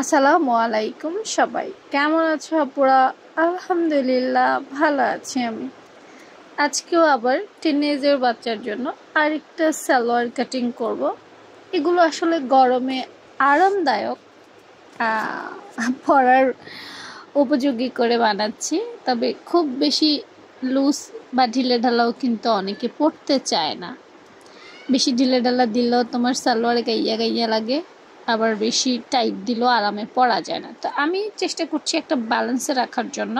আসসালামু আলাইকুম সবাই, কেমন আছো আপুরা? আলহামদুলিল্লাহ ভালো আছি আমি। আজকেও আবার টিনেজার বাচ্চার জন্য আরেকটা সালোয়ার কাটিং করব। এগুলো আসলে গরমে আরামদায়ক, পরার উপযোগী করে বানাচ্ছি। তবে খুব বেশি লুজ বা ঢিলে ঢালাও কিন্তু অনেকে পরতে চায় না। বেশি ঢিলে ঢালা দিলেও তোমার সালোয়ারে গাইয়া গাইয়া লাগে, আবার বেশি টাইট দিলেও আরামে পরা যায় না। তো আমি চেষ্টা করছি একটা ব্যালেন্সে রাখার জন্য,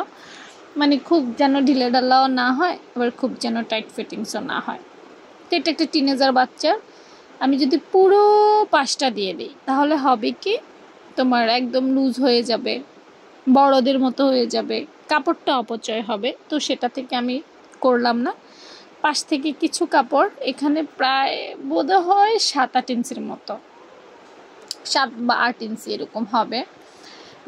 মানে খুব যেন ঢিলে ঢালাও না হয়, আবার খুব যেন টাইট ফিটিংসও না হয়। তো এটা একটা টিনেজার বাচ্চা, আমি যদি পুরো পাশটা দিয়ে দিই তাহলে হবে কি, তোমার একদম লুজ হয়ে যাবে, বড়দের মতো হয়ে যাবে, কাপড়টা অপচয় হবে। তো সেটা থেকে আমি করলাম না। পাশ থেকে কিছু কাপড়, এখানে প্রায় বোধ হয় 7-8 ইঞ্চির মতো, 7 বা 8 ইঞ্চি এরকম হবে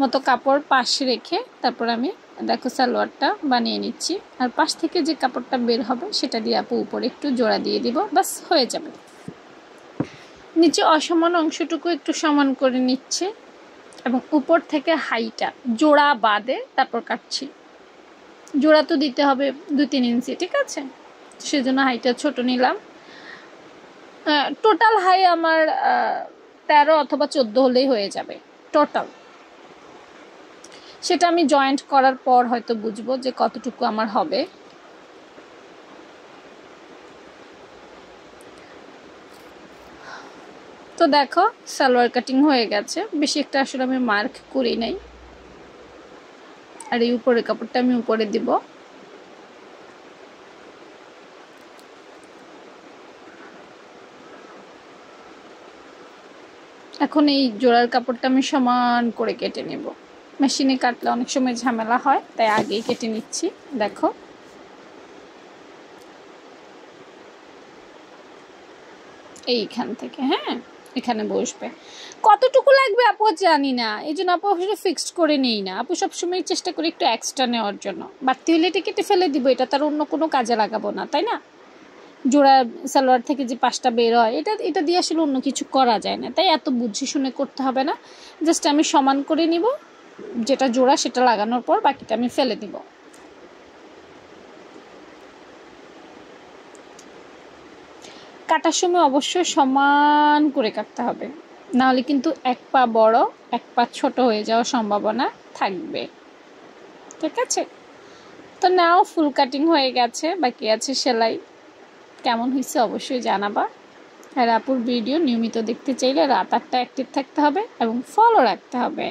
মতো কাপড় পাশে রেখে তারপর আমি দেখো সালোয়ারটা বানিয়ে নিচ্ছি। আর পাশ থেকে যে কাপড়টা বের হবে সেটা দিয়ে আপু উপরে একটু জোড়া দিয়ে দিব, বাস হয়ে যাবে। নিচে অসমান অংশটুকু একটু সমান করে নিচ্ছে এবং উপর থেকে হাইটা জোড়া বাদে তারপর কাটছি। জোড়া তো দিতে হবে 2-3 ইঞ্চি, ঠিক আছে? সেজন্য হাইটা ছোট নিলাম। টোটাল হাই আমার 13 অথবা 14 হলেই হয়ে যাবে টোটাল। সেটা আমি জয়েন্ট করার পর হয়তো বুঝবো যে কতটুকু আমার হবে। তো দেখো সালোয়ার কাটিং হয়ে গেছে, বেশি একটা আসলে আমি মার্ক করি নাই। আর এই উপরের কাপড়টা আমি উপরে দিব। এখন এই জোড়ার কাপড়টা আমি সমান করে কেটে নেব। মেশিনে কাটলে অনেক সময় ঝামেলা হয়, তাই আগেই কেটে নিচ্ছি। দেখো এইখান থেকে, হ্যাঁ এখানে বসবে। কতটুকু লাগবে আপু জানি না, এই জন্য আপু আসলে ফিক্সড করে নেই না। আপু সবসময় চেষ্টা করি একটু এক্সট্রা নেওয়ার জন্য। বাড়তি হলে এটা কেটে ফেলে দিব, এটা তার অন্য কোনো কাজে লাগাবো না, তাই না? জোড়া সালোয়ার থেকে যে পাশটা বের হয় এটা দিয়ে আসলে অন্য কিছু করা যায় না, তাই এত বুঝে শুনে করতে হবে না। জাস্ট আমি সমান করে নিব, যেটা জোড়া সেটা লাগানোর পর বাকিটা আমি ফেলে দিব। কাটার সময় অবশ্যই সমান করে কাটতে হবে, নাহলে কিন্তু এক পা বড় এক পা ছোট হয়ে যাওয়ার সম্ভাবনা থাকবে, ঠিক আছে? তো নাও ফুল কাটিং হয়ে গেছে, বাকি আছে সেলাই। কেমন হয়েছে অবশ্যই জানাবা। আর আপুর ভিডিও নিয়মিত দেখতে চাইলে রাত 8টায় অ্যাক্টিভ থাকতে হবে এবং ফলো রাখতে হবে।